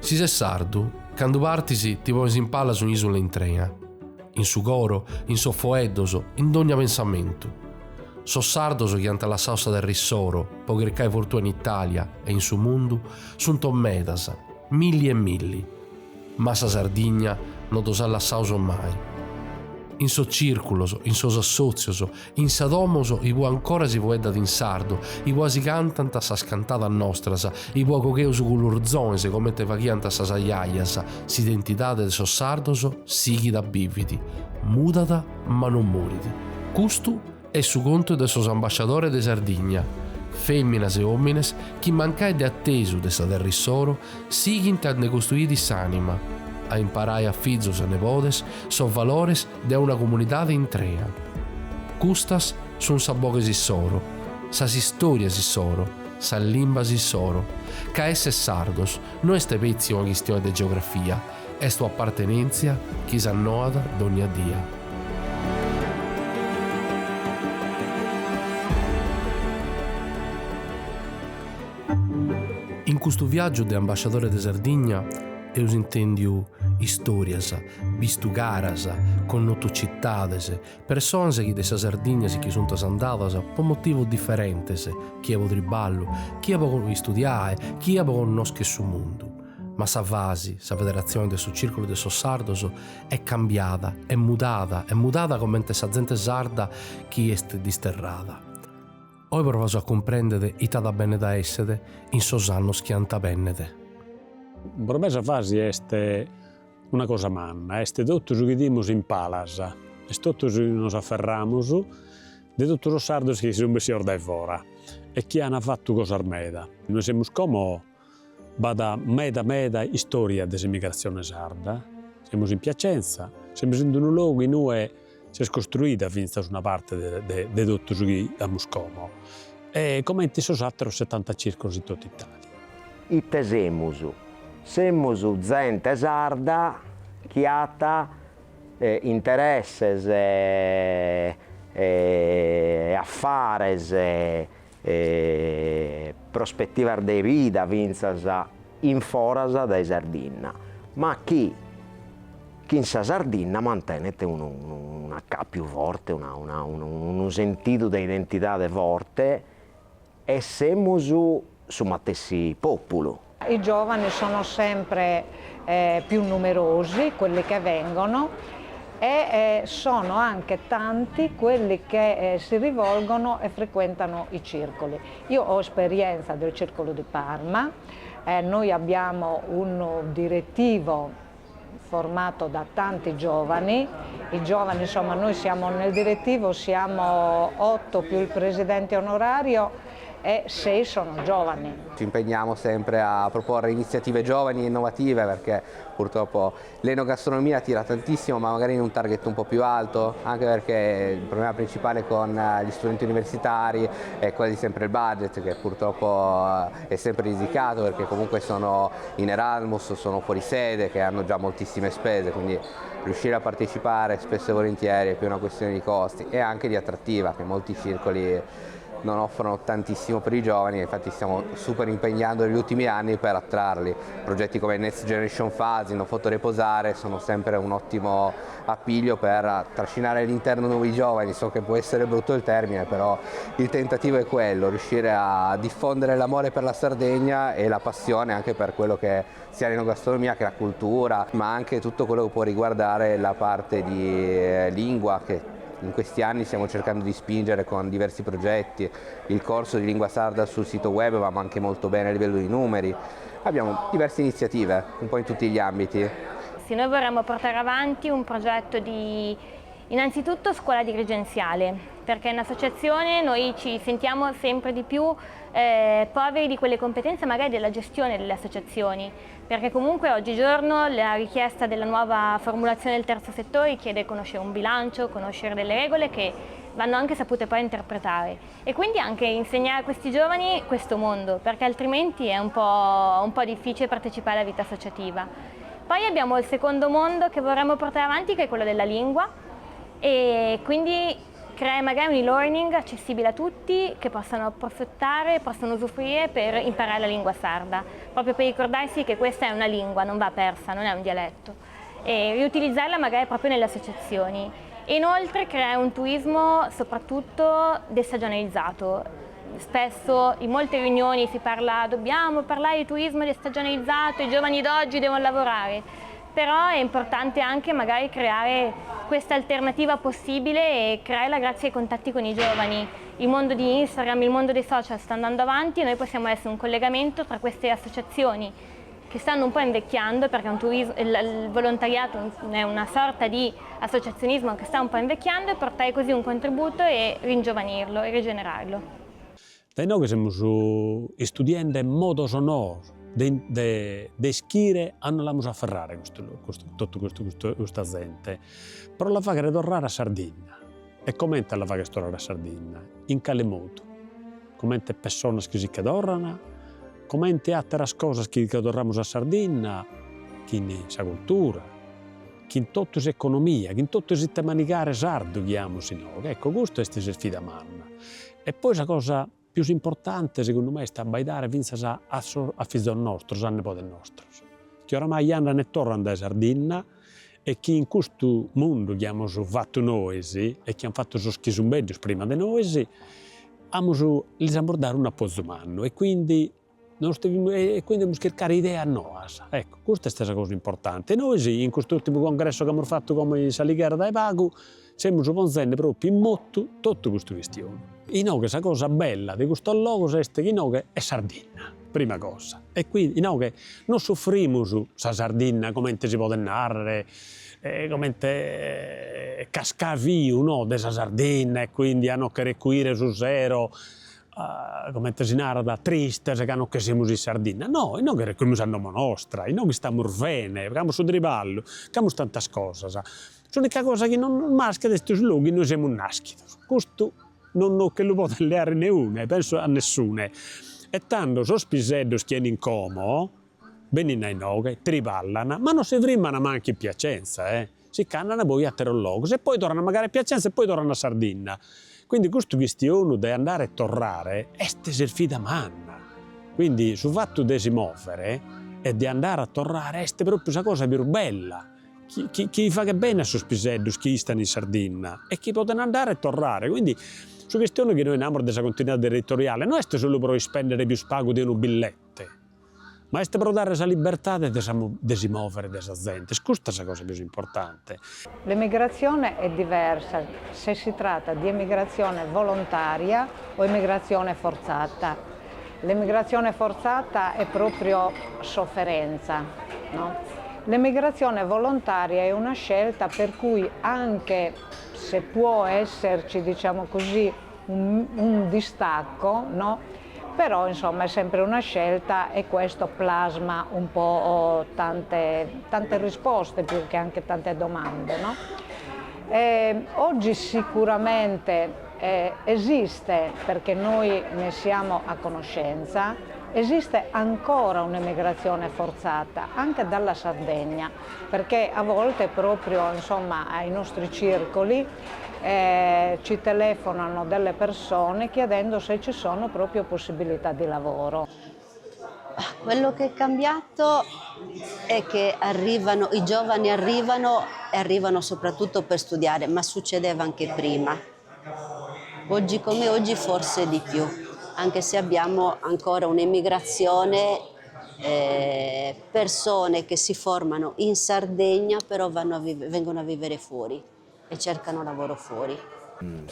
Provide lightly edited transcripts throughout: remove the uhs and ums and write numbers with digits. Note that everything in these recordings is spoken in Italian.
Si sei sardu, quando partisi ti puoi impala su un'isola in trena, in su coro, in so foeddoso, in ogni pensamento. So sardoso che ante la salsa del rissoro, poiché cai fortuna in Italia e in su mondo, sunt medas, milli e milli. Ma sa Sardigna non dosa la sauso mai. In so circuloso, in so assozioso, in sa domoso, i può ancora si può in sardo, i può si cantanta sa scantata nostrasa, i può cocheu su culurzone se come te fachianta sa saiaiasa, si identità de so sardoso, sighi da biviti, mudata ma non muriti. Custu è su conto de sos ambasciatore de Sardigna, femminas e omines, chi mancai de attesu de sa terrissoro, sighi intende costruiti s'anima, a imparare a fizos e nepodes so valores de una comunità intrea. Custas sun sa boche sissoro, sa storia sissoro, sa limba sissoro, ca esse sardos, non este pezzi una questione de geografia, est tu appartenenzia chi s'annoada d'ogni dia. In questo viaggio de ambasciatore de Sardigna eus intendiu istorias, vistugaras, connotu cittades, personas chi de sa Sardigna si chi sunt andadas po motivu differentes, chi avo triballu, chi avo studiare, chi avo conosche su mundu. Ma sa vasi, sa federazione del suo circolo de so sardoso è cambiata, è mudata come sa gente sarda chi est disterrata. Oi provaso a comprendere itada bene da essere in sos annos che anta bennete. Per me sa fasi est una cosa manna, est tutto che dimos in palas, est tutto che nos afferramos de tutti os sardos che sono messi orda e fora e che hanno fatto cosa armeda. Noi siamo come bada meda storia dell'emigrazione sarda, siamo in Piacenza, siamo in un luogo in cui si è costruita fino a una parte di tutto che abbiamo como. E come in sono altri 70 circoli in tutta Italia. Ite semus gente sarda chi ha interesses, affares, prospettivas de vida vinzas in foras da Sardegna, ma chi in sa Sardegna mantenete un accappiu forte, un sentito di identità forte e siamo su matessi popolo. I giovani sono sempre più numerosi, quelli che vengono, e sono anche tanti quelli che si rivolgono e frequentano i circoli. Io ho esperienza del Circolo di Parma, noi abbiamo un direttivo formato da tanti giovani, i giovani insomma noi siamo nel direttivo, siamo 8 più il presidente onorario e 6 sono giovani. Ci impegniamo sempre a proporre iniziative giovani e innovative perché purtroppo l'enogastronomia tira tantissimo ma magari in un target un po' più alto, anche perché il problema principale con gli studenti universitari è quasi sempre il budget che purtroppo è sempre risicato perché comunque sono in Erasmus, sono fuori sede che hanno già moltissime spese, quindi riuscire a partecipare spesso e volentieri è più una questione di costi e anche di attrattiva che molti circoli non offrono tantissimo per i giovani, infatti stiamo super impegnando negli ultimi anni per attrarli. Progetti come Next Generation Phase, Non Fotoreposare sono sempre un ottimo appiglio per trascinare all'interno nuovi giovani. So che può essere brutto il termine, però il tentativo è quello, riuscire a diffondere l'amore per la Sardegna e la passione anche per quello che sia l'enogastronomia che la cultura, ma anche tutto quello che può riguardare la parte di lingua che in questi anni stiamo cercando di spingere con diversi progetti, il corso di lingua sarda sul sito web va anche molto bene a livello di numeri, abbiamo diverse iniziative un po' in tutti gli ambiti. Sì, noi vorremmo portare avanti un progetto di innanzitutto scuola dirigenziale, perché in associazione noi ci sentiamo sempre di più poveri di quelle competenze magari della gestione delle associazioni, perché comunque oggigiorno la richiesta della nuova formulazione del terzo settore chiede conoscere un bilancio, conoscere delle regole che vanno anche sapute poi interpretare e quindi anche insegnare a questi giovani questo mondo, perché altrimenti è un po' difficile partecipare alla vita associativa. Poi abbiamo il secondo mondo che vorremmo portare avanti, che è quello della lingua, e quindi crea magari un e-learning accessibile a tutti che possano approfittare, possono usufruire per imparare la lingua sarda, proprio per ricordarsi che questa è una lingua, non va persa, non è un dialetto, e riutilizzarla magari proprio nelle associazioni. Inoltre crea un turismo soprattutto destagionalizzato. Spesso in molte riunioni si parla, dobbiamo parlare di turismo destagionalizzato, i giovani d'oggi devono lavorare, però è importante anche magari creare questa alternativa possibile e crearla grazie ai contatti con i giovani. Il mondo di Instagram, il mondo dei social sta andando avanti e noi possiamo essere un collegamento tra queste associazioni che stanno un po' invecchiando, perché il volontariato è una sorta di associazionismo che sta un po' invecchiando, e portare così un contributo e ringiovanirlo e rigenerarlo. Noi che siamo studiando in modo sonoro di schire hanno la musa a ferrare questa gente. Però la fa che tornare a Sardegna. E come la fa che tornare a Sardegna? In quale modo? Come persone che si tornano, come altre cose che torniamo a Sardegna, che in sa cultura, che in tutta l'economia, che in tutto il sistema manicare sardo, chiamiamo. Ecco, questo è il sfida manna. E poi la cosa più importante, secondo me, sta a baidare vinsa a figlio nostro, a nipote nostro. Che oramai hanno ne tornano da Sardegna e che in questo mondo che abbiamo fatto noi e che hanno fatto schisumbeggi prima di noi, li abbiamo dato un appoggio umano e quindi dobbiamo cercare idee a noi. Ecco, questa è la cosa importante. Noi, in quest'ultimo congresso che abbiamo fatto come Saligara dai Pagu, siamo ponendo proprio in motto tutte queste questioni. E noi che la cosa bella di questo luogo è che noi è Sardegna, prima cosa. E quindi noi non soffriamo la Sardegna come si può narrare, come cascare via della Sardegna e quindi hanno che recuire su zero, come si narra, triste che hanno che siamo in Sardegna. No, noi che recuiamo a nome nostra, noi che stiamo bene, abbiamo su riballo, abbiamo tante cose. L'unica cosa che non maschia di questi luoghi noi siamo nasciti. Questo non che lo può leare nessuno, penso a nessuno. E tanto sono spiselli che hanno in como, vengono ai noghe, triballano, ma non si frimmano neanche in Piacenza. Si cannano poi a Terologos e poi tornano magari a Piacenza e poi tornano a Sardegna. Quindi questa questione di andare e tornare è sfida manna. Quindi sul fatto di si muovere e di andare a tornare è proprio la cosa più bella. Chi fa che bene a questi spiselli che stanno in Sardegna e chi possono andare e tornare. Quindi su questione che noi abbiamo della continuità territoriale non è solo per spendere più spago di un billette, ma è per dare la libertà di si muovere della gente. Questa è la cosa più importante. L'emigrazione è diversa se si tratta di emigrazione volontaria o emigrazione forzata. L'emigrazione forzata è proprio sofferenza, no? L'emigrazione volontaria è una scelta per cui anche se può esserci, diciamo così, un distacco, no? Però insomma è sempre una scelta e questo plasma un po' tante risposte più che anche tante domande, no? Oggi sicuramente esiste, perché noi ne siamo a conoscenza, esiste ancora un'emigrazione forzata anche dalla Sardegna, perché a volte proprio insomma ai nostri circoli ci telefonano delle persone chiedendo se ci sono proprio possibilità di lavoro. Quello che è cambiato è che i giovani arrivano soprattutto per studiare, ma succedeva anche prima. Oggi come oggi forse di più, anche se abbiamo ancora un'emigrazione, persone che si formano in Sardegna però vengono a vivere fuori e cercano lavoro fuori.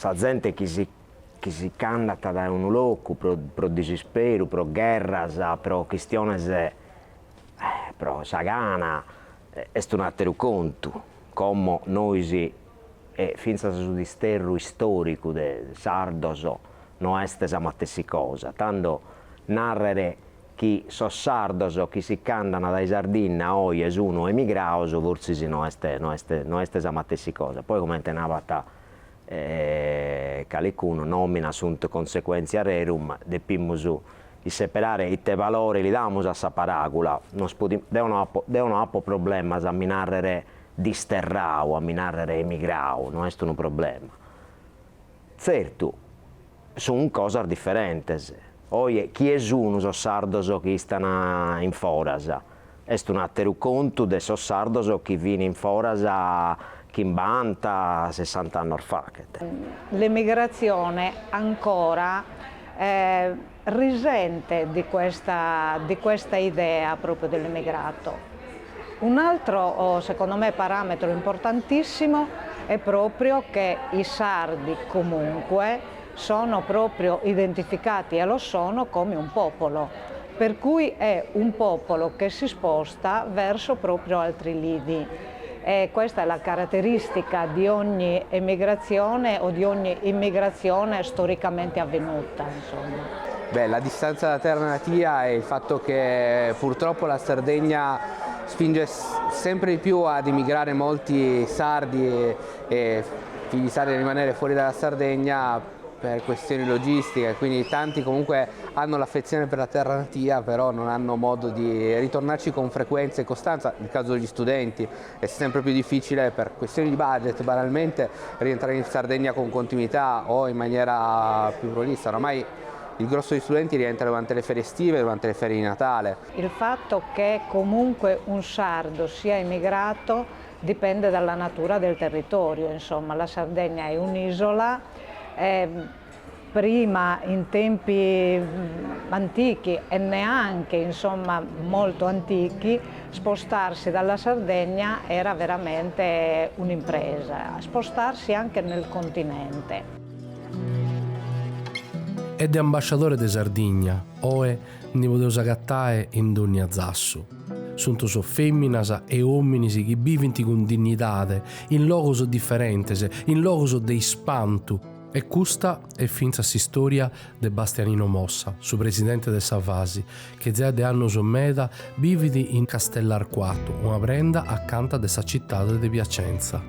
La gente che si candida da un luogo pro desispero, pro guerra, pro questioni, pro sagana, è un altro conto, come noi finza su di sterro storico de sardos non è stessa stessa cosa, tanto narrare chi so sardos chi si candano dai Sardegna oggi è uno emigrato, forse non è stessa stessa cosa. Poi come te navata qualcuno nomina sunt consequentia rerum, deppimus di separare i te valori li damos a sa paracula, devono avere problemi a minarrere disterrao, a minarrere emigrao, non è un problema. certo, sono cose differenti. Oggi, chi è uno sardo che sta in forasa? È un altro conto di sardo che viene in forasa che in banta 60 anni fa. L'emigrazione ancora risente di questa idea proprio dell'emigrato. Un altro, secondo me, parametro importantissimo è proprio che i sardi comunque sono proprio identificati, e lo sono, come un popolo, per cui è un popolo che si sposta verso proprio altri lidi. E questa è la caratteristica di ogni emigrazione o di ogni immigrazione storicamente avvenuta, insomma. Beh, la distanza dalla terra natia e il fatto che purtroppo la Sardegna spinge sempre di più ad emigrare molti sardi e figli sardi a rimanere fuori dalla Sardegna per questioni logistiche, quindi tanti comunque hanno l'affezione per la terra natia, però non hanno modo di ritornarci con frequenza e costanza. Nel caso degli studenti è sempre più difficile per questioni di budget, banalmente, rientrare in Sardegna con continuità o in maniera più prolissa. Oramai il grosso degli studenti rientra durante le ferie estive, durante le ferie di Natale. Il fatto che comunque un sardo sia immigrato dipende dalla natura del territorio, insomma la Sardegna è un'isola. Prima, in tempi antichi e neanche insomma molto antichi, spostarsi dalla Sardegna era veramente un'impresa, spostarsi anche nel continente. Ed è ambasciatore de Sardigna, oe ne poteus gattae in ogni zassu. Sunt so femminas e uomini che vivono con dignitate, in logos differentes, in logos de ispantu. E questa è finza storia de Bastianino Mossa, suo presidente del Savasi, che già de anno sommeda vividi in Castellarquato, una prenda accanto a essa città di Piacenza.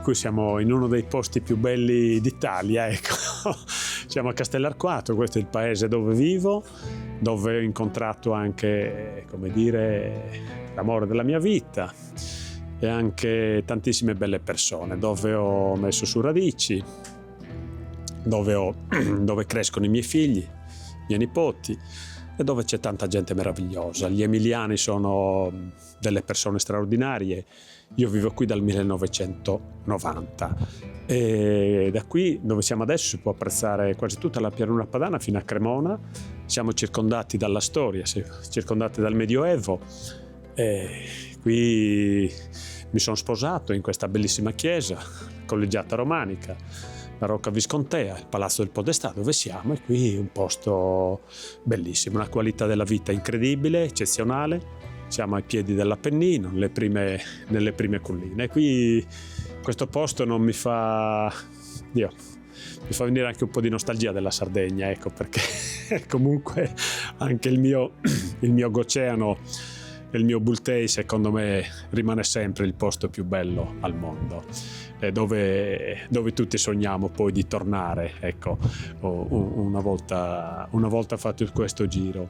Qui siamo in uno dei posti più belli d'Italia, ecco. Siamo a Castellarquato, questo è il paese dove vivo, dove ho incontrato anche, come dire, l'amore della mia vita e anche tantissime belle persone, dove ho messo su radici, dove crescono i miei figli, i miei nipoti e dove c'è tanta gente meravigliosa. Gli emiliani sono delle persone straordinarie. Io vivo qui dal 1990 e da qui dove siamo adesso si può apprezzare quasi tutta la pianura padana fino a Cremona. Siamo circondati dalla storia, circondati dal Medioevo. E qui mi sono sposato in questa bellissima chiesa, collegiata romanica, la Rocca Viscontea, il Palazzo del Podestà dove siamo, e qui è un posto bellissimo, una qualità della vita incredibile, eccezionale. Siamo ai piedi dell'Appennino, nelle prime colline. E qui questo posto non mi fa venire anche un po' di nostalgia della Sardegna, ecco, perché comunque anche il mio Goceano, il mio Bultei, secondo me rimane sempre il posto più bello al mondo, dove tutti sogniamo poi di tornare, ecco, una volta fatto questo giro.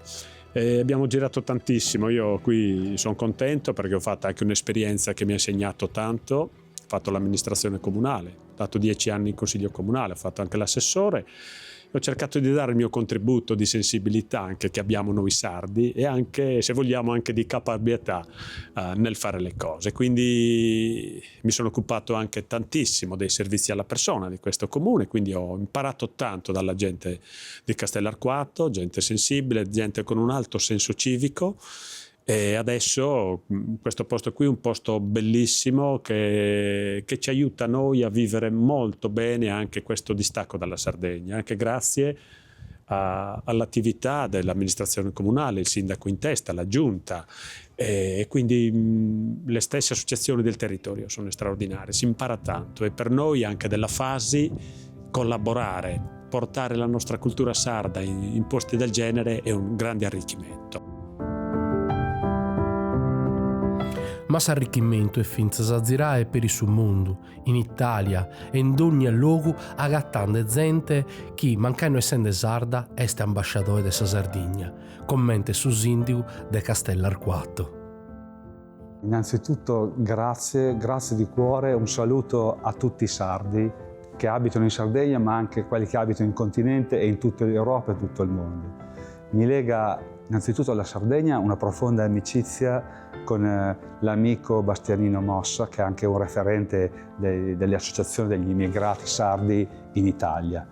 Abbiamo girato tantissimo, io qui sono contento perché ho fatto anche un'esperienza che mi ha insegnato tanto. Ho fatto l'amministrazione comunale, ho dato 10 anni in consiglio comunale, ho fatto anche l'assessore. Ho cercato di dare il mio contributo di sensibilità anche che abbiamo noi sardi e anche, se vogliamo, anche di caparbietà nel fare le cose. Quindi mi sono occupato anche tantissimo dei servizi alla persona di questo comune, quindi ho imparato tanto dalla gente di Castellarquato, gente sensibile, gente con un alto senso civico. E adesso questo posto qui è un posto bellissimo che ci aiuta noi a vivere molto bene anche questo distacco dalla Sardegna, anche grazie all'attività dell'amministrazione comunale, il sindaco in testa, la giunta e quindi le stesse associazioni del territorio sono straordinarie, si impara tanto e per noi anche della Fasi collaborare, portare la nostra cultura sarda in posti del genere è un grande arricchimento. Ma s'arricchimento e finza s'azzirae per il suo mondo, in Italia e in ogni luogo agattando gente che, mancando essendo sarda, è ambasciatore della Sardegna, commenta su sindaco de Castellarquato. Innanzitutto grazie di cuore, un saluto a tutti i sardi che abitano in Sardegna, ma anche quelli che abitano in continente e in tutta l'Europa e tutto il mondo. Mi lega innanzitutto alla Sardegna una profonda amicizia con l'amico Bastianino Mossa, che è anche un referente delle associazioni degli immigrati sardi in Italia,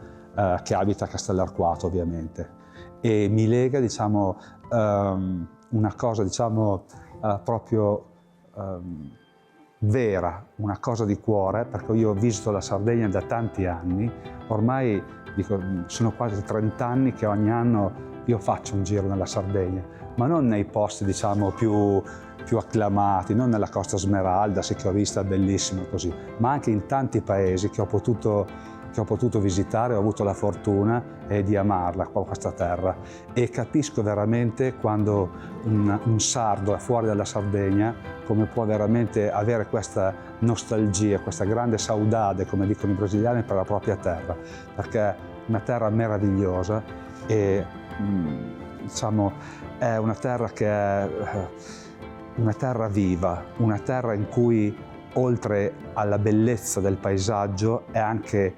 che abita a Castellarquato ovviamente. E mi lega, diciamo, una cosa, diciamo, proprio vera, una cosa di cuore, perché io visito la Sardegna da tanti anni, ormai sono quasi 30 anni che ogni anno io faccio un giro nella Sardegna, ma non nei posti, diciamo, più acclamati, non nella Costa Smeralda, sì, che ho vista bellissima così, ma anche in tanti paesi che ho potuto visitare, ho avuto la fortuna di amarla questa terra, e capisco veramente quando un sardo è fuori dalla Sardegna come può veramente avere questa nostalgia, questa grande saudade, come dicono i brasiliani, per la propria terra, perché è una terra meravigliosa e diciamo è una terra che è una terra viva, una terra in cui oltre alla bellezza del paesaggio è anche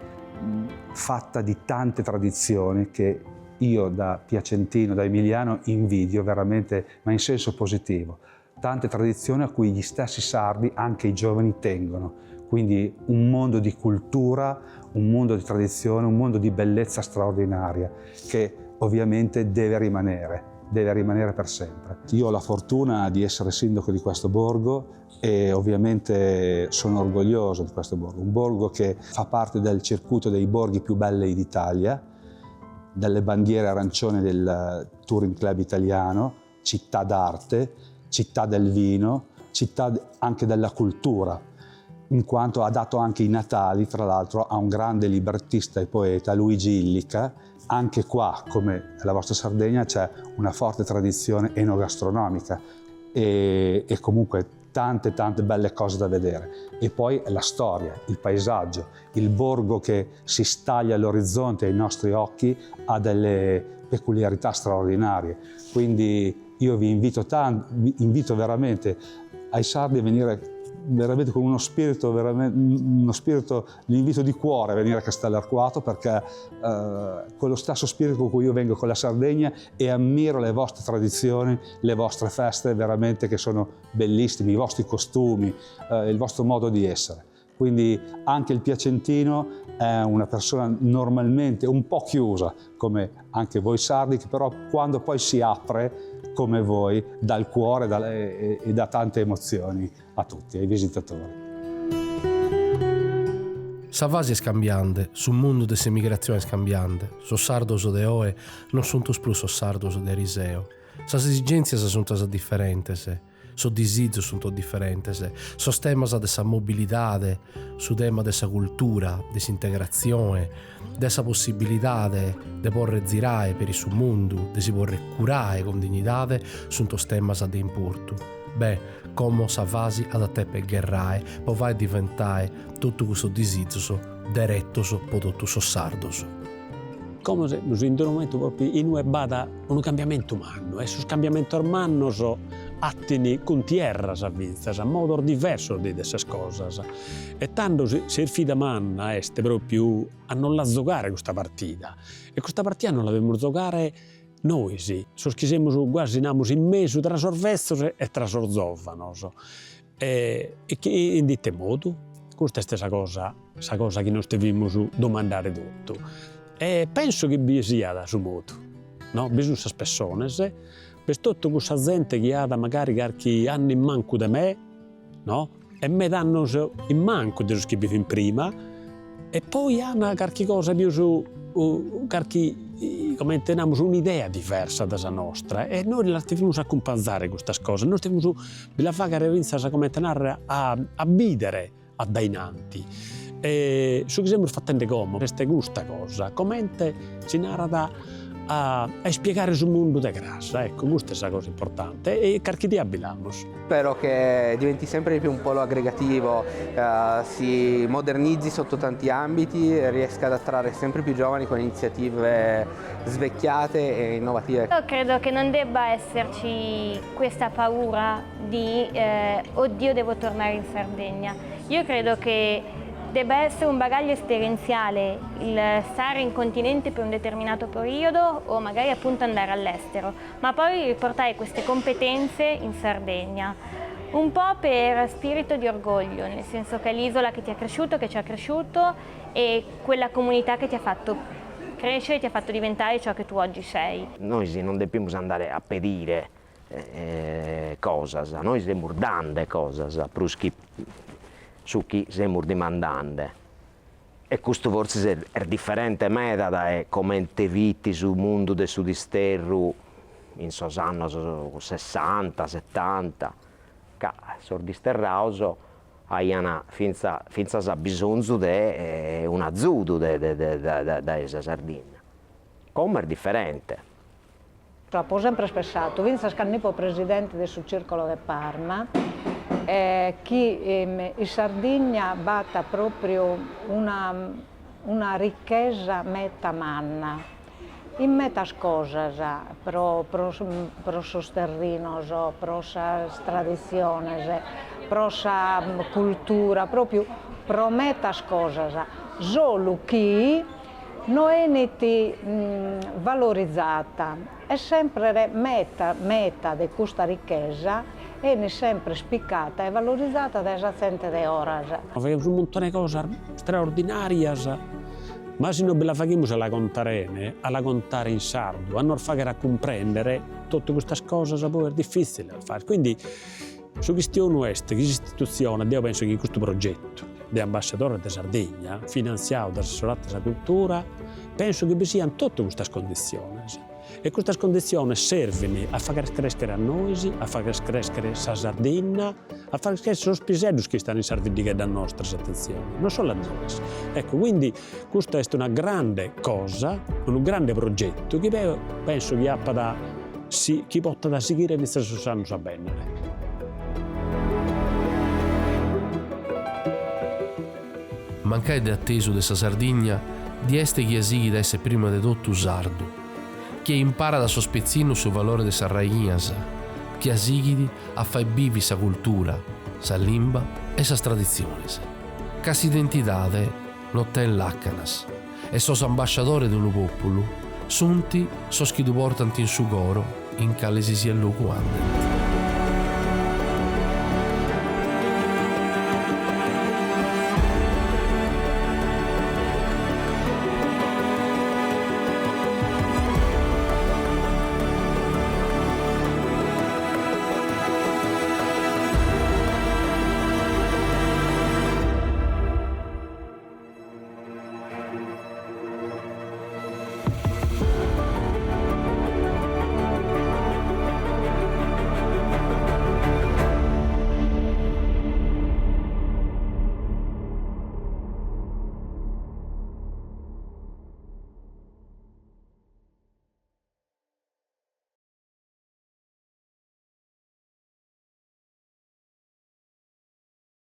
fatta di tante tradizioni che io da piacentino, da emiliano, invidio veramente, ma in senso positivo. Tante tradizioni a cui gli stessi sardi, anche i giovani, tengono. Quindi un mondo di cultura, un mondo di tradizione, un mondo di bellezza straordinaria che ovviamente deve rimanere per sempre. Io ho la fortuna di essere sindaco di questo borgo e ovviamente sono orgoglioso di questo borgo, un borgo che fa parte del circuito dei borghi più belli d'Italia, delle bandiere arancione del Touring Club italiano, città d'arte, città del vino, città anche della cultura, in quanto ha dato anche i natali, tra l'altro, a un grande librettista e poeta, Luigi Illica. Anche qua, come nella vostra Sardegna, c'è una forte tradizione enogastronomica e comunque tante belle cose da vedere. E poi la storia, il paesaggio, il borgo che si staglia all'orizzonte ai nostri occhi ha delle peculiarità straordinarie. Quindi io vi invito veramente ai sardi a venire veramente con uno spirito, l'invito di cuore a venire a Castellarquato, perché quello stesso spirito con cui io vengo con la Sardegna e ammiro le vostre tradizioni, le vostre feste veramente che sono bellissimi, i vostri costumi, il vostro modo di essere. Quindi anche il piacentino è una persona normalmente un po' chiusa, come anche voi sardi, che però quando poi si apre come voi, dal cuore e da tante emozioni a tutti, ai visitatori. Sa vasi è scambiante, sul mondo delle migrazioni è scambiante, so sardos de oe non sunt plus so sardos de riseo. Sas esigenzias sunt differentes, so disizio sunt differentes, so temas de sa mobilidade, su tema de sa cultura, de sa integrazione, de sa possibilidade de porre zirae per il suo mondo, de si porre curare con dignidade, sunt os temas de importu. Beh, come sa vasi ad a te per gherrae, poi vai a diventare tutto questo disizio diretto prodotto so sardos. Come se in un momento proprio innuebata un cambiamento umano, e su cambiamento umano so attini con tierra a vinzas, a modo diverso di queste cose. E tanto si fida manna este proprio a non la giocare questa partita. E questa partita non l'abbiamo giocare noi, sì. Soschisiamo quasi in mezzo tra sorvezzos e tra sorzovanos. E che in dite modo, questa è questa cosa che noi stiamo domandare tutto. E penso che vi sia da su modo, no? Bisogna queste persone, per tutta questa gente che ha magari qualche anno in manco di me, no? E me danno in manco di che vivo in prima, e poi hanno qualche cosa più su, come teniamo un'idea diversa dalla nostra, e noi la dobbiamo accompagnare queste cose, noi dobbiamo fare come tenere a bidere a dainanti. E su che siamo facendo come questa questa cosa, come si narra a spiegare sul mondo di grassa. Ecco, questa è la cosa importante e carchi di abilamos. Spero che diventi sempre di più un polo aggregativo, si modernizzi sotto tanti ambiti e riesca ad attrarre sempre più giovani con iniziative svecchiate e innovative. Io credo che non debba esserci questa paura di oddio, devo tornare in Sardegna. Io credo che debba essere un bagaglio esperienziale il stare in continente per un determinato periodo o magari appunto andare all'estero, ma poi riportare queste competenze in Sardegna. Un po' per spirito di orgoglio, nel senso che è l'isola che ti ha cresciuto, che ci ha cresciuto e quella comunità che ti ha fatto crescere, ti ha fatto diventare ciò che tu oggi sei. Noi non dobbiamo andare a pedire cose, noi siamo dando cose, su chi siamo dimandando. E questo forse è differente da come te viti sul mondo del sudisterru in sos anni 60, 70, che sordisterrauso hanno finza bisogno di un azzudo da Sardegna. Come è differente. Ho sempre pensato, vinsa Scannipo presidente del Circolo di Parma, che in Sardegna batta proprio una ricchezza meta manna, in meta cose, pro sos terrinos, pro sas tradiziones, pro sa cultura, proprio pro meta cose, solo che non è valorizzata, è sempre meta di questa ricchezza è sempre spiccata e valorizzata da esa gente de ora. Abbiamo un montone di cose straordinarie, ma se non la facciamo alla contare in sardo, a non fare comprendere tutte queste cose poi è difficile da fare. Quindi, su questione questa, che istituzione, io penso che in questo progetto di ambasciatore di Sardegna, finanziato dall'Assessorato della Cultura, penso che vi siano tutte queste condizioni. E queste condizioni servono a far crescere a noi, a far crescere la Sardegna, a far crescere i piselli che stanno in Sardegna da nostre attenzioni, non solo a noi. Ecco, quindi questo è una grande cosa, un grande progetto che penso che porta da seguire nei stessi anni a bene. Mancai de atteso dessa Sardegna di este chi esighi da essere prima di tutto sardo, che impara da sospezzino sul valore de sa rainhas, che esighi a fare vivi sa cultura, sa limba e sa tradiziones. Cas identidade non ten laccanas, e sos ambasciadores de un popolo, sunti sos chi du portanti in su goro in calesi sia lugu andent.